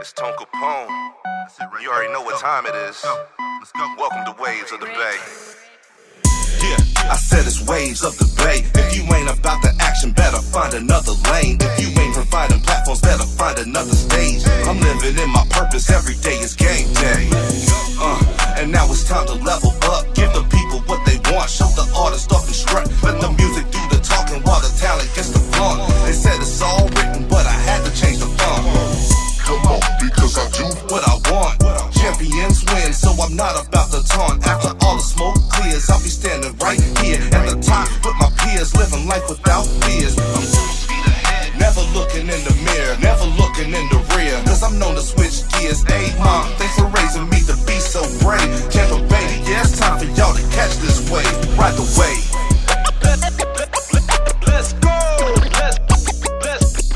It's Tone Capone. You already know what time it is. Let's go. Welcome to Waves of the Bay. Yeah, I said it's Waves of the Bay. If you ain't about the action, better find another lane. If you ain't providing platforms, better find another stage. I'm living in my purpose, every day is game day. And now it's time to level up. Give the people what they want, show the artist off and strut. Let the music do the talking while the talent gets the fun. They said it's all written, but I had to change the font. Come on, because I do what I want. Champions win, so I'm not about to taunt. After all the smoke clears, I'll be standing right here at the top with my peers, living life without fears. I'm full speed ahead, never looking in the mirror, never looking in the rear, cause I'm known to switch gears. Hey mom, thanks for raising me to be so brave. Tampa Bay, yeah, it's time for y'all to catch this wave. Ride the wave. Let's go.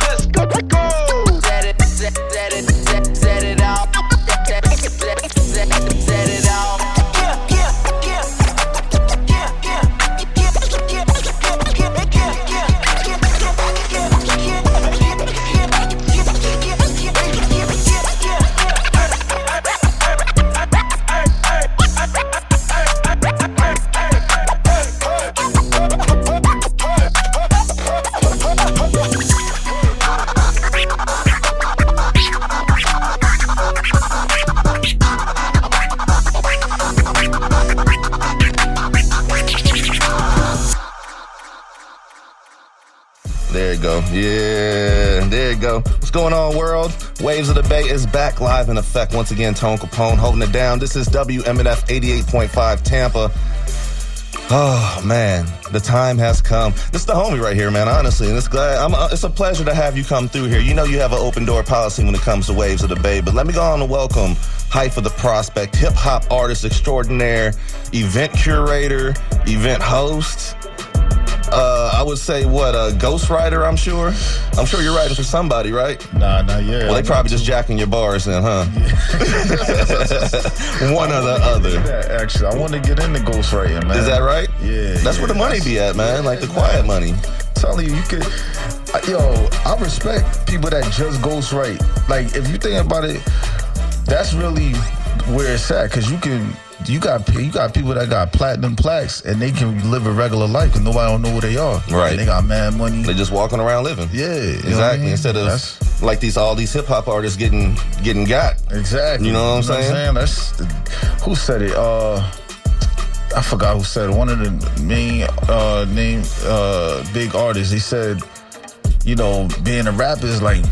Let's go. Set it off. Set it off. There you go. Yeah, there you go. What's going on, world? Waves of the Bay is back live in effect. Once again, Tone Capone holding it down. This is WMNF 88.5 Tampa. Oh, man, the time has come. This is the homie right here, man, honestly. And it's a pleasure to have you come through here. You know you have an open door policy when it comes to Waves of the Bay. But let me go on and welcome Hyfa the Prospect, hip-hop artist extraordinaire, event curator, event host. I would say what, a ghostwriter, I'm sure? I'm sure you're writing for somebody, right? Nah, not yet. Well, they probably just jacking your bars then, huh? Yeah. One or the other. Actually, I want to get into ghostwriting, man. Is that right? Yeah. That's where the money be at, man, like the quiet money. I'm telling you, you could... I respect people that just ghostwrite. Like, if you think about it, that's really where it's at, because you got people that got platinum plaques and they can live a regular life and nobody don't know who they are. Right. And they got mad money. They just walking around living. Yeah. Exactly. I mean? Instead of like all these hip hop artists getting got. Exactly. You know what I'm saying? Who said it? I forgot who said it. One of the main big artists. He said, you know, being a rapper is like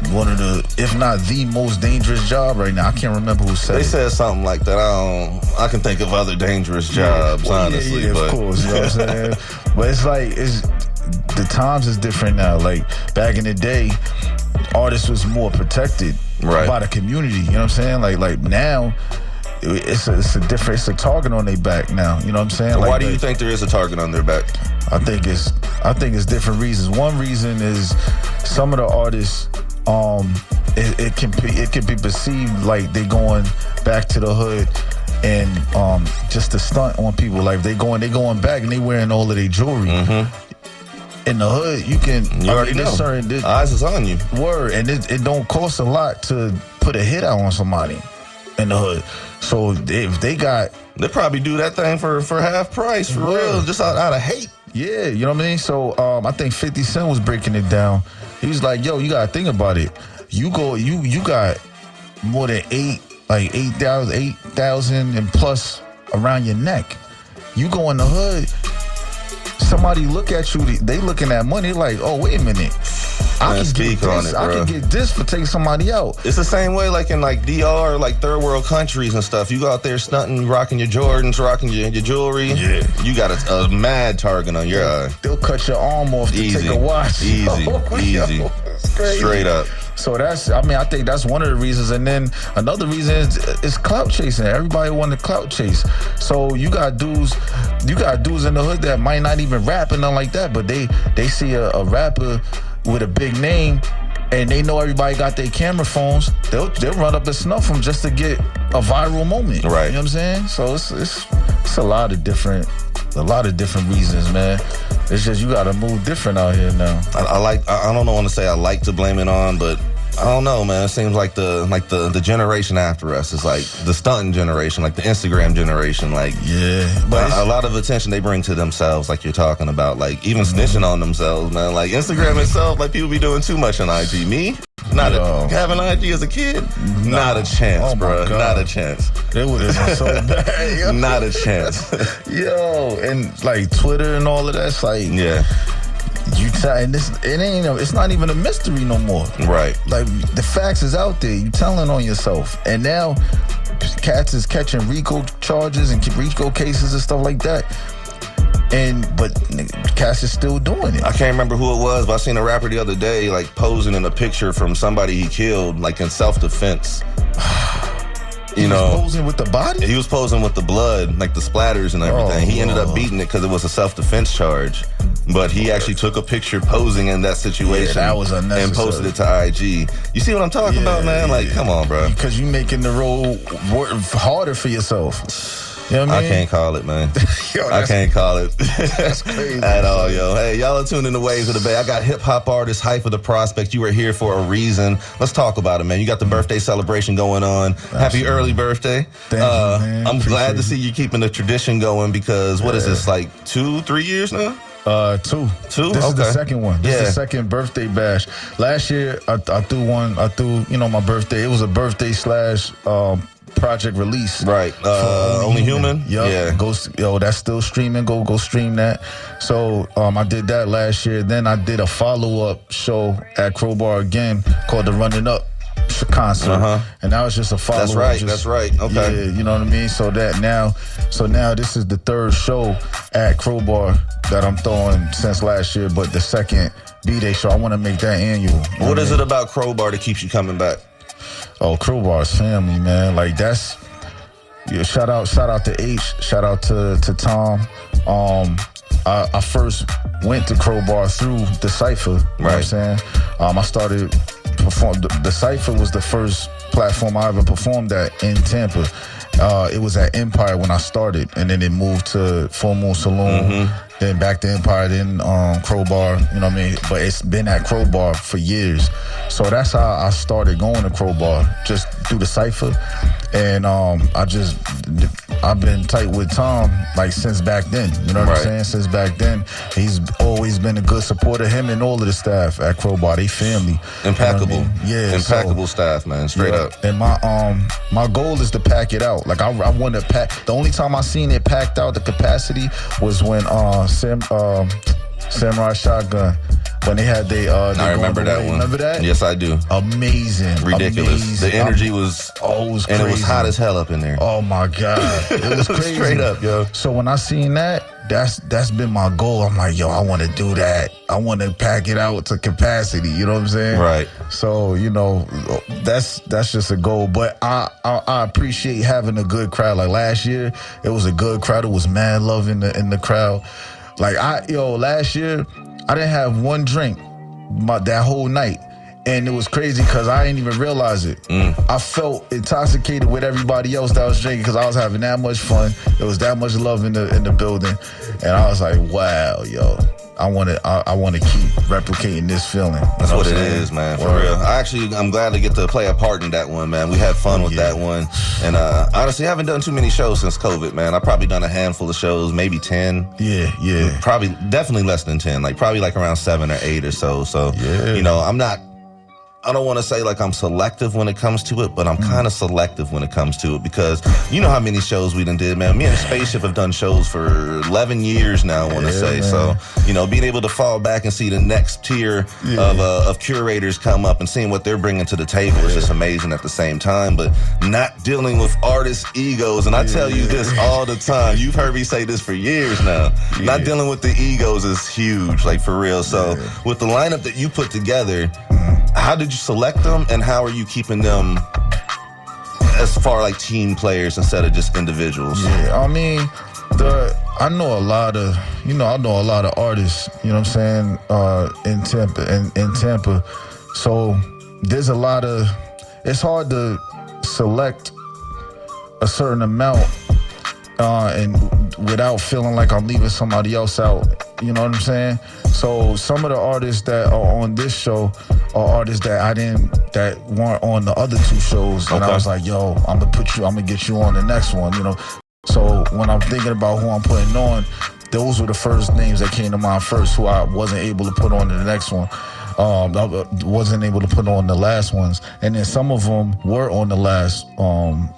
one of the, if not the most dangerous job right now. I can't remember who said it. They said something like that. I can think of other dangerous jobs, honestly. Yeah, of course. You know what I'm saying? But it's like, the times is different now. Like, back in the day, artists was more protected by the community. You know what I'm saying? Like now, it's a target on their back now. You know what I'm saying? Why do you think there is a target on their back? I think it's different reasons. One reason is some of the artists, it can be perceived like they going back to the hood and just to stunt on people. Like they going back and they wearing all of their jewelry. Mm-hmm. In the hood, you already know. Eyes is on you. Word, and it don't cost a lot to put a hit out on somebody in the hood. So if they probably do that thing for half price, for real, just out of hate. Yeah, you know what I mean? So I think 50 Cent was breaking it down. He was like, yo, you gotta think about it. You got more than 8,000 and plus around your neck. You go in the hood, somebody look at you, they looking at money like, oh, wait a minute. I can get this for taking somebody out. It's the same way like in like DR, like third world countries and stuff. You go out there stunting, rocking your Jordans, rocking your jewelry. Yeah. You got a mad target on your eye. They'll cut your arm off to take a watch. Easy. Straight up. So I think that's one of the reasons. And then another reason is clout chasing. Everybody want to clout chase. So you got dudes in the hood that might not even rap and nothing like that, but they see a rapper with a big name and they know everybody got their camera phones. They'll run up and snuff them just to get a viral moment. Right. You know what I'm saying? So it's a lot of different reasons, man. It's just you got to move different out here now. I don't want to say I like to blame it on, but I don't know, man. It seems like the generation after us is like the stunting generation, like the Instagram generation. Like, yeah, but a lot of attention they bring to themselves, like you're talking about, like even snitching on themselves, man. Like Instagram itself, like people be doing too much on IG. Me, having IG as a kid, not a chance, bro. Not a chance. It would have been so bad. Yo. Not a chance. Yo, and like Twitter and all of that's like, yeah. It's not even a mystery no more. Right. Like the facts is out there. You telling on yourself, and now cats is catching RICO charges and RICO cases and stuff like that. But cats is still doing it. I can't remember who it was, but I seen a rapper the other day like posing in a picture from somebody he killed, like in self-defense. He was posing with the body? He was posing with the blood, like the splatters and everything. He ended up beating it because it was a self-defense charge. But he actually took a picture posing in that situation. Yeah, that was unnecessary. And posted it to IG. You see what I'm talking about, man? Like, come on, bro. Because you making the road harder for yourself. You know what I mean? I can't call it, man. Yo, I can't call it. That's crazy. At all, yo. Hey, y'all are tuned in to Waves of the Bay. I got hip-hop artist Hyfa the Prospect. You are here for a reason. Let's talk about it, man. You got the birthday celebration going on. Absolutely. Happy early birthday. Thank you, man. I'm glad to see you keeping the tradition going because, what is this, like 2-3 years now? Two. This is the second one. This is the second birthday bash. Last year, I threw one. I threw, my birthday. It was a birthday / project release. Right. Only Human? Yep. Yeah. That's still streaming. Go stream that. So I did that last year. Then I did a follow-up show at Crowbar again called the Running Up concert. And that was just a follow-up. That's right. Okay. Yeah, you know what I mean? So now this is the third show at Crowbar that I'm throwing since last year, but the second B-Day show. I want to make that annual. What is it about Crowbar that keeps you coming back? Oh, Crowbar's family, man. Like that's shout out to H, shout out to Tom. I first went to Crowbar through the Cypher. You know what I'm saying? I started perform. The Cypher was the first platform I ever performed at in Tampa. It was at Empire when I started, and then it moved to Full Moon Saloon, then back to Empire, then Crowbar, you know what I mean? But it's been at Crowbar for years. So that's how I started going to Crowbar, just through the Cypher. And I've been tight with Tom like since back then, you know what I'm saying? Since back then. He's always been a good supporter, him and all of the staff at Crowbar, they family. Impeccable. You know what I mean? Yeah. Impeccable staff, man, straight up. And my goal is to pack it out. Like I want to pack. The only time I seen it packed out, the capacity, was when Samurai Shotgun, when they had I remember that one. Remember that? Yes, I do. Amazing. Ridiculous. Amazing. The energy was it was crazy. And it was hot as hell up in there. Oh my God. It was crazy. Straight up, yo. So when I seen that, that's been my goal. I'm like, yo, I want to do that. I want to pack it out to capacity. You know what I'm saying? Right. So, that's just a goal. But I appreciate having a good crowd. Like last year, it was a good crowd. It was mad love in the crowd. Like last year, I didn't have one drink that whole night. And it was crazy because I didn't even realize it. I felt intoxicated with everybody else that was drinking because I was having that much fun. There was that much love in the building. And I was like, wow, yo, I want to keep replicating this feeling. That's what it is, man, for real. I'm glad to get to play a part in that one, man. We had fun with that one. And honestly, I haven't done too many shows since COVID, man. I've probably done a handful of shows, maybe 10. Yeah. Definitely less than 10, probably around 7 or 8 or so. So, I don't want to say like I'm selective when it comes to it, but I'm kind of selective when it comes to it because you know how many shows we done did, man. Me and Spaceship have done shows for 11 years now, I want to say. Man. So, being able to fall back and see the next tier of curators come up and seeing what they're bringing to the table is just amazing at the same time, but not dealing with artists' egos. And I tell you this all the time. You've heard me say this for years now. Not dealing with the egos is huge, like for real. So with the lineup that you put together, how did you select them, and how are you keeping them as far like team players instead of just individuals? Yeah, I mean, I know a lot of artists, you know what I'm saying, in Tampa. So there's a lot of, it's hard to select a certain amount and without feeling like I'm leaving somebody else out. You know what I'm saying? So some of the artists that are on this show are artists that weren't on the other two shows. And I was like, yo, I'm gonna get you on the next one, you know. So when I'm thinking about who I'm putting on, those were the first names that came to mind first, who I wasn't able to put on to the next one. I wasn't able to put on the last ones. And then some of them were on the last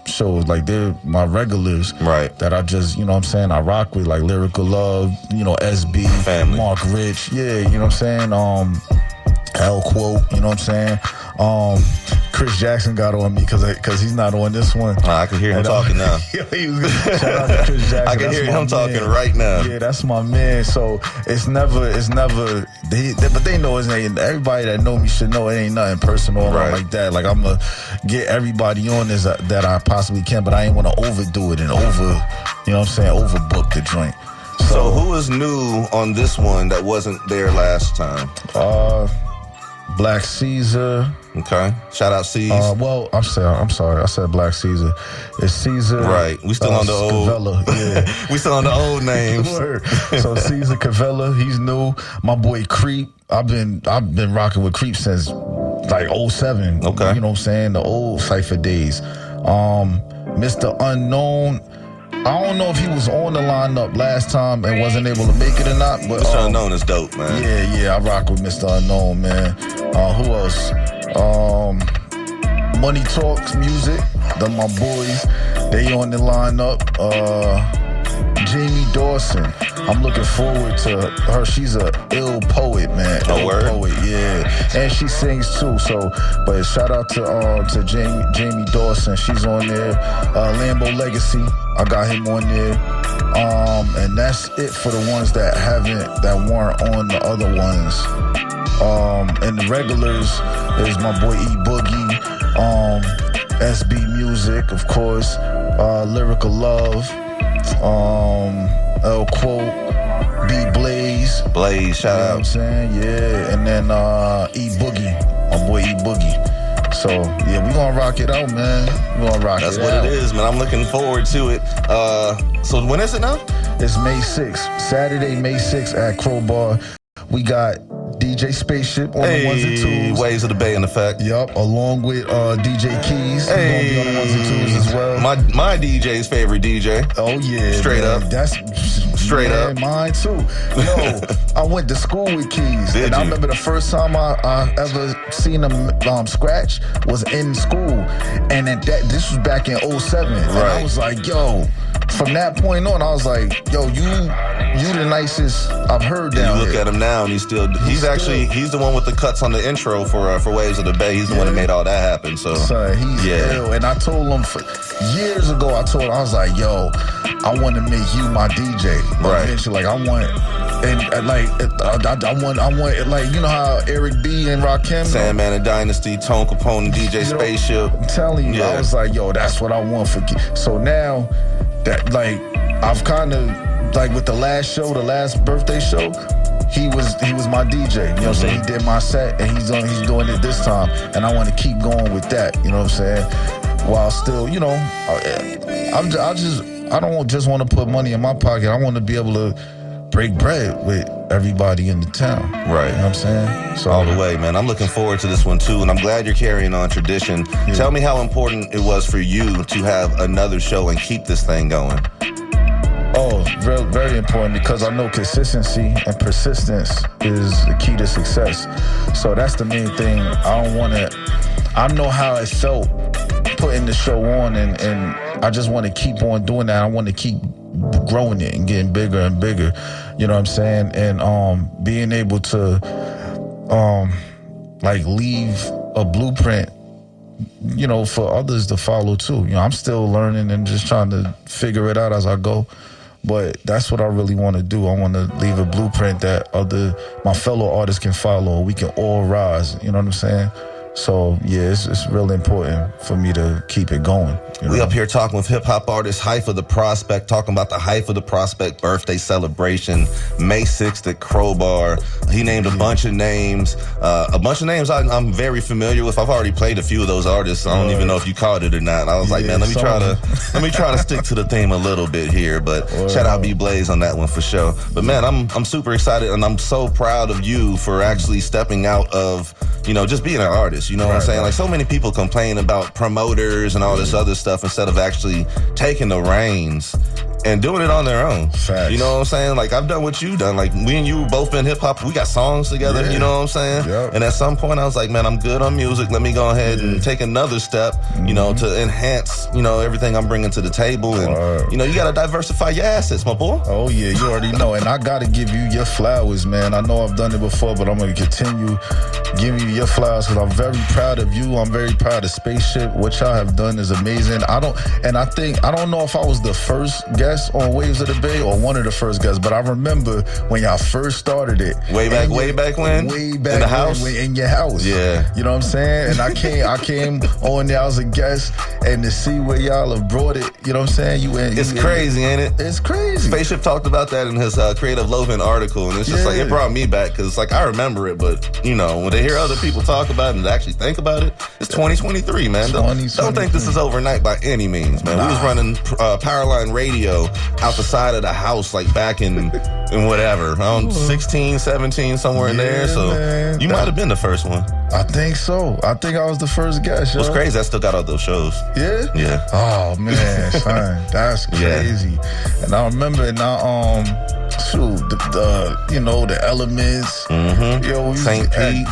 shows. Like, they're my regulars. Right. That I just, you know what I'm saying, I rock with, like Lyrical Love, you know, SB, Family. Mark Rich. Yeah, you know what I'm saying? L Quote, you know what I'm saying? Chris Jackson got on me because he's not on this one. I can hear him talking now. He was shout out to Chris Jackson. I can hear him talking right now. Yeah, that's my man. So it's never. But they know it ain't. Everybody that know me should know it ain't nothing personal or like that. Like, I'm gonna get everybody on this that I possibly can, but I ain't want to overdo it and you know what I'm saying, overbook the joint. So who is new on this one that wasn't there last time? Black Caesar. Okay. Shout out C's. Well, I'm sorry. I said Black Caesar. It's Caesar. Right. We still on the old. Cavella, yeah. We still on the old names. So Caesar Cavella, he's new. My boy Creep. I've been rocking with Creep since like 07. Okay. You know what I'm saying? The old Hyfa days. Mr. Unknown. I don't know if he was on the lineup last time and wasn't able to make it or not, but Mr. Unknown is dope, man. Yeah, I rock with Mr. Unknown, man. Who else? Money Talks Music, them my boys. They on the lineup. Jamie Dawson. I'm looking forward to her. She's a ill poet, man. Poet, yeah. And she sings too. So, but shout out to Jamie Dawson. She's on there. Lambo Legacy. I got him on there. And that's it for the ones that weren't on the other ones. And the regulars is my boy E Boogie, SB Music, of course, Lyrical Love, L Quote, B Blaze. Blaze, shout out. You know what I'm saying? Yeah. And then E Boogie, my boy E Boogie. So, yeah, we gonna rock it out, man. We gonna rock it out. That's what it is, man. I'm looking forward to it. So when is it now? It's May 6th. Saturday, May 6th at Crowbar. We got DJ Spaceship on the ones and twos. Waves of the Bay in effect. Yup, along with DJ Keys. Hey, gonna be on the ones and twos as well. My DJ's favorite DJ. Oh yeah, straight man. up. That's straight up. Mine too. Yo, I went to school with Keys, Did I you? remember the first time I ever seen him scratch was in school, and this was back in 07. And I was like, yo. From that point on, I was like, yo, you the nicest I've heard down here. You look here. at him now, and he's the one with the cuts on the intro for Waves of the Bay. He's the one that made all that happen. So he's ill. And I told him years ago, I was like, yo, I want to make you my DJ. Right. Eventually, like, I want, like, you know how Eric B and Rakim, Sandman and Dynasty, Tone Capone and DJ Spaceship. I'm telling you, I was like, yo, that's what I want for. So now that, like, I've kind of, like, with the last birthday show, he was my DJ. You know what I'm saying? He did my set, and he's doing it this time, and I want to keep going with that. You know what I'm saying? While still, you know, I don't just want to put money in my pocket. I want to be able to break bread with everybody in the town. Right. You know what I'm saying? So all the way, man. I'm looking forward to this one too, and I'm glad you're carrying on tradition. Yeah. Tell me how important it was for you to have another show and keep this thing going. Oh, very, very important, because I know consistency and persistence is the key to success. So that's the main thing. I know how it felt putting the show on, and I just want to keep on doing that. I want to keep growing it and getting bigger and bigger. You know what I'm saying? And being able to like leave a blueprint, you know, for others to follow too. You know, I'm still learning and just trying to figure it out as I go. But that's what I really want to do. I want to leave a blueprint that my fellow artists can follow. We can all rise. You know what I'm saying? So yeah, it's really important for me to keep it going. We up here talking with hip-hop artist Hyfa the Prospect, talking about the Hyfa the Prospect birthday celebration, May 6th at Crowbar. He named a bunch of names. I'm very familiar with. I've already played a few of those artists. I don't even know if you caught it or not. I was like, man, let me try to stick to the theme a little bit here. But shout out B-Blaze on that one for sure. But man, I'm super excited, and I'm so proud of you for actually stepping out of, just being an artist. You know what I'm saying? Like, so many people complain about promoters and all this other stuff instead of actually taking the reins and doing it on their own. Facts. You know what I'm saying? Like, I've done what you've done. Like, me and you both been hip-hop. We got songs together, you know what I'm saying? Yep. And at some point, I was like, man, I'm good on music. Let me go ahead and take another step, to enhance, everything I'm bringing to the table. And, you got to diversify your assets, my boy. Oh, yeah, you already know. And I got to give you your flowers, man. I know I've done it before, but I'm going to continue giving you your flowers because I'm very proud of you. I'm very proud of Spaceship. What y'all have done is amazing. I don't know if I was the first guest on Waves of the Bay or one of the first guests, but I remember when y'all first started it. Way back when? Way back in the house? in your house. Yeah. You know what I'm saying? And I came on there as a guest, and to see where y'all have brought it, you know what I'm saying? It's crazy, ain't it? It's crazy. Spaceship talked about that in his Creative Loafing article, and it's just like, it brought me back, because it's like, I remember it, but, when they hear other people talk about it and actually think about it, it's 2023, man. Don't think this is overnight by any means, man. We was running Powerline Radio out the side of the house, like back in whatever, around 16, 17, somewhere in there. So man, you might have been the first one. I think so. I think I was the first guest. What's crazy, I still got all those shows. Yeah? Yeah. Oh man, son, that's crazy. Yeah. And I remember now, the Elements. Mm-hmm. St. Pete.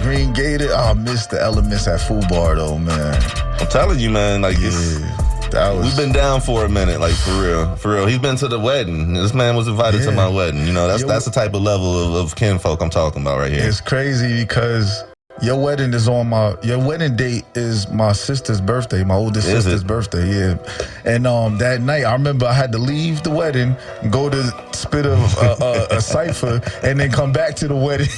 Green Gated. Oh, I missed the Elements at Food Bar though, man. I'm telling you, man, like we've been down for a minute, like for real. He's been to the wedding. This man was invited to my wedding. That's the type of level of kinfolk I'm talking about right here. It's crazy because your wedding date is my sister's birthday, my oldest sister's birthday, yeah. And that night, I remember I had to leave the wedding, go to spit a cipher, and then come back to the wedding.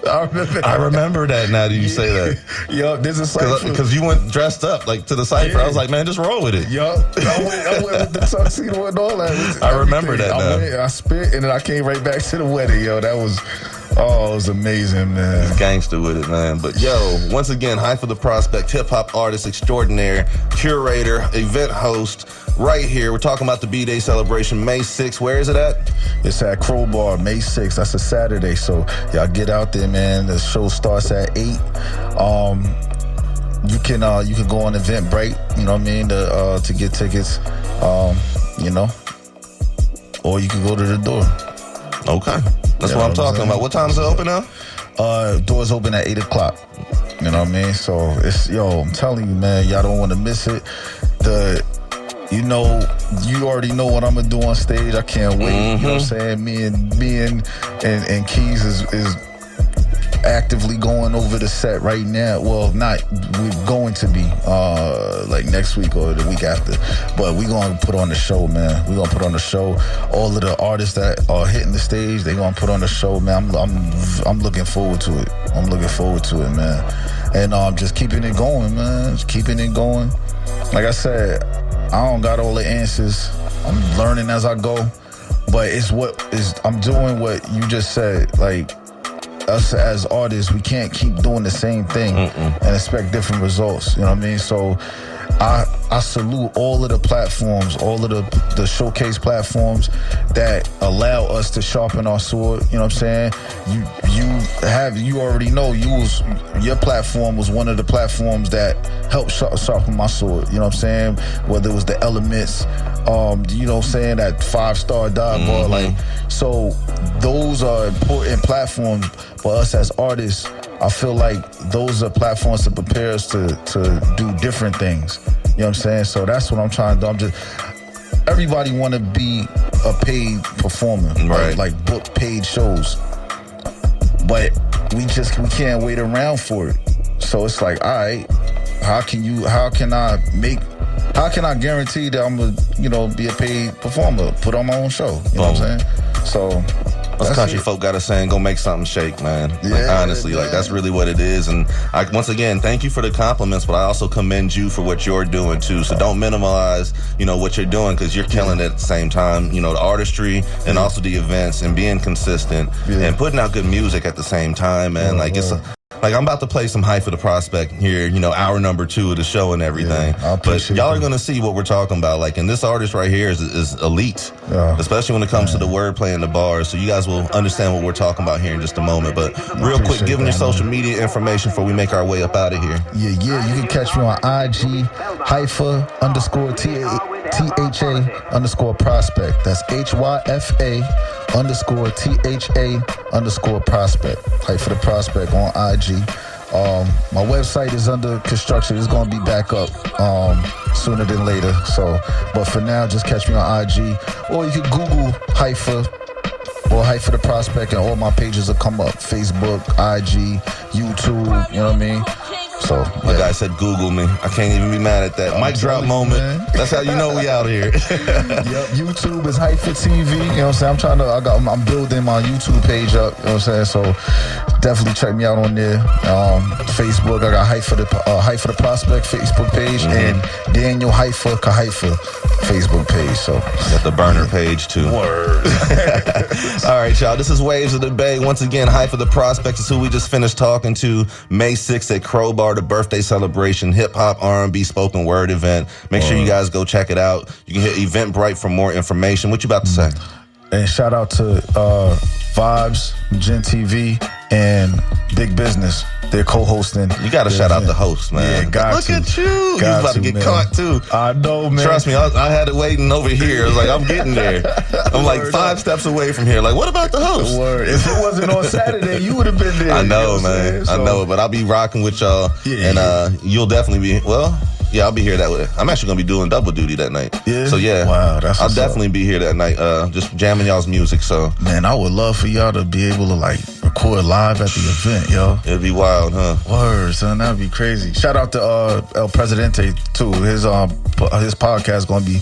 I remember that now that you say that. Yup, there's a cipher. Because you went dressed up like to the cipher. I was like, man, just roll with it. Yup, I went with the tuxedo and all that. I remember that now. I spit, and then I came right back to the wedding. It was amazing, man. He's gangster with it, man. But once again, Hyfa the Prospect, hip-hop artist extraordinaire, curator, event host, right here. We're talking about the B-Day celebration, May 6th. Where is it at? It's at Crowbar, May 6th. That's a Saturday, so y'all get out there, man. The show starts at 8. You can go on Eventbrite, you know what I mean, to get tickets, or you can go to the door. Okay. That's what I'm talking about. What time is it open now? Doors open at 8 o'clock. You know what I mean? So I'm telling you, man, y'all don't want to miss it. You already know what I'm gonna do on stage. I can't wait. Mm-hmm. You know what I'm saying? Me and Keys is actively going over the set right now. Well, we're going to be like next week or the week after, but we're gonna put on the show, man. We're gonna put on the show. All of the artists that are hitting the stage, they gonna put on the show, man. I'm looking forward to it. I'm looking forward to it, man. And just keeping it going, man. Just keeping it going. Like I said, I don't got all the answers. I'm learning as I go, but I'm doing what you just said, like. Us as artists, we can't keep doing the same thing and expect different results. You know what I mean? So I salute all of the platforms, all of the showcase platforms that allow us to sharpen our sword. You know what I'm saying? You already know your platform was one of the platforms that helped sharpen my sword. You know what I'm saying? Whether it was the Elements, you know what I'm saying, that 5-star dive bar, like, so those are important platforms for us as artists. I feel like those are platforms to prepare us to do different things. You know what I'm saying? So that's what I'm trying to do. Everybody want to be a paid performer, right? Like book paid shows. But we can't wait around for it. So it's like, all right, how can I guarantee that I'm gonna, be a paid performer, put on my own show? You know what I'm saying? So Us country folk got a saying, go make something shake, man. Like, honestly, like that's really what it is. And once again, thank you for the compliments, but I also commend you for what you're doing too. So don't minimize, what you're doing, because you're killing it at the same time. The artistry and also the events and being consistent and putting out good music at the same time, man. Like I'm about to play some Hyfa the Prospect here, hour number 2 of the show and everything. But y'all are gonna see what we're talking about. Like, and this artist right here is elite, especially when it comes to the wordplay and the bars. So you guys will understand what we're talking about here in just a moment. But real quick, give them your social media information before we make our way up out of here. Yeah. You can catch me on IG, Hyfa _THA_prospect. That's HYFA_THA_prospect. Hyfa the Prospect on IG. My website is under construction. It's going to be back up sooner than later. But for now, just catch me on IG, or you can Google Hyfa or Hyfa the Prospect, and all my pages will come up: Facebook, IG, YouTube. You know what I mean? So my guy said Google me. I can't even be mad at that. Mic drop moment. Man. That's how you know we out here. Yep, YouTube is Hyfa TV. You know what I'm saying? I'm building my YouTube page up. You know what I'm saying? So definitely check me out on there. Facebook, I got Hyfa the Prospect Facebook page and Daniel Hyfa Facebook page. So got the burner page too. Word. All right, y'all. This is Waves of the Bay. Once again, Hyfa the Prospect is who we just finished talking to. May 6th at Crowbar, the birthday celebration, hip-hop, R&B, spoken word event. Make sure you guys go check it out. You can hit Eventbrite for more information. What you about to say? And shout out to Vibes, Gen TV, and Big Business. They're co-hosting. You got to shout out the host, man. Yeah, got Look to. at you. You about to get caught, too. I know, man. Trust me, I had it waiting over here. I was like, I'm getting there. I'm like 5 steps away from here. Like, what about the host? Word. If it wasn't on Saturday, you would have been there. I know, man. I know, but I'll be rocking with y'all. And you'll definitely be, I'll be here that way. I'm actually going to be doing double duty that night. Yeah? So, Wow, that's I'll definitely be here that night, just jamming y'all's music, so. Man, I would love for y'all to be able to, record live at the event, yo. It'd be wild, huh? Word, son, that'd be crazy. Shout out to El Presidente, too. His podcast going to be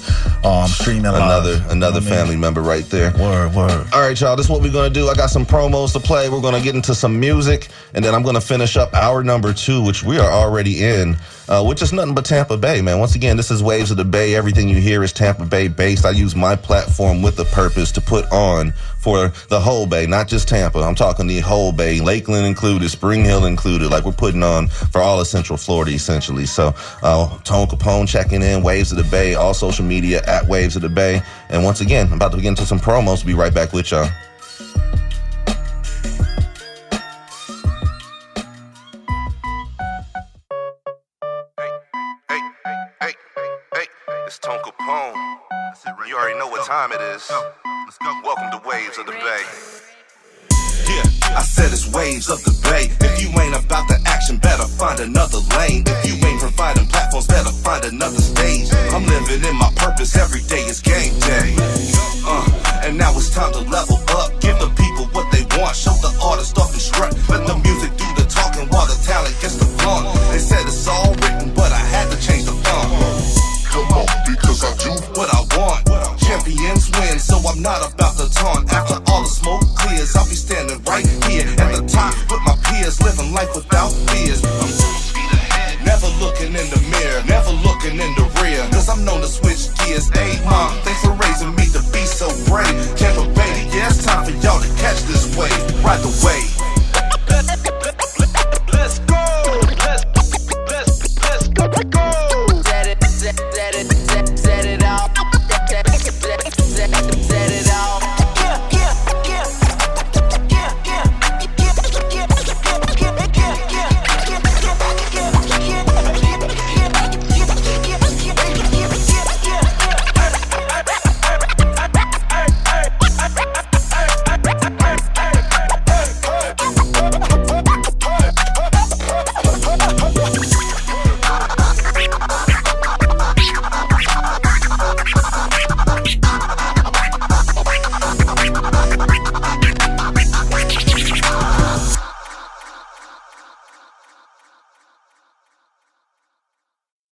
streaming live. Another family member right there. Word. All right, y'all, this is what we're going to do. I got some promos to play. We're going to get into some music, and then I'm going to finish up hour number 2, which we are already in. Which is nothing but Tampa Bay, man. Once again, this is Waves of the Bay. Everything you hear is Tampa Bay based. I use my platform with a purpose to put on for the whole Bay, not just Tampa. I'm talking the whole Bay, Lakeland included, Spring Hill included. Like, we're putting on for all of Central Florida, essentially. So, Tone Capone checking in, Waves of the Bay, all social media at Waves of the Bay. And once again, I'm about to get into some promos. Be right back with y'all. It's Tone Capone. You already know what time it is. Let's go. Welcome to Waves of the Bay. Yeah, I said it's Waves of the Bay. If you ain't about the action, better find another lane. If you ain't providing platforms, better find another stage. I'm living in my purpose, every day is game day. And now it's time to level up. Give the people what they want, show the artist off and strut. Let the music do the talking while the talent gets the fun. They said it's all written, but I had to change the font. Come on, because I do what I want. Champions win, so I'm not about to taunt. After all the smoke clears, I'll be standing right here at the top with my peers, living life without fears. I'm full speed ahead, never looking in the mirror, never looking in the rear, cause I'm known to switch gears. Hey mom, thanks for raising me to be so brave. Tampa Bay, yeah, it's time for y'all to catch this wave. Ride the wave.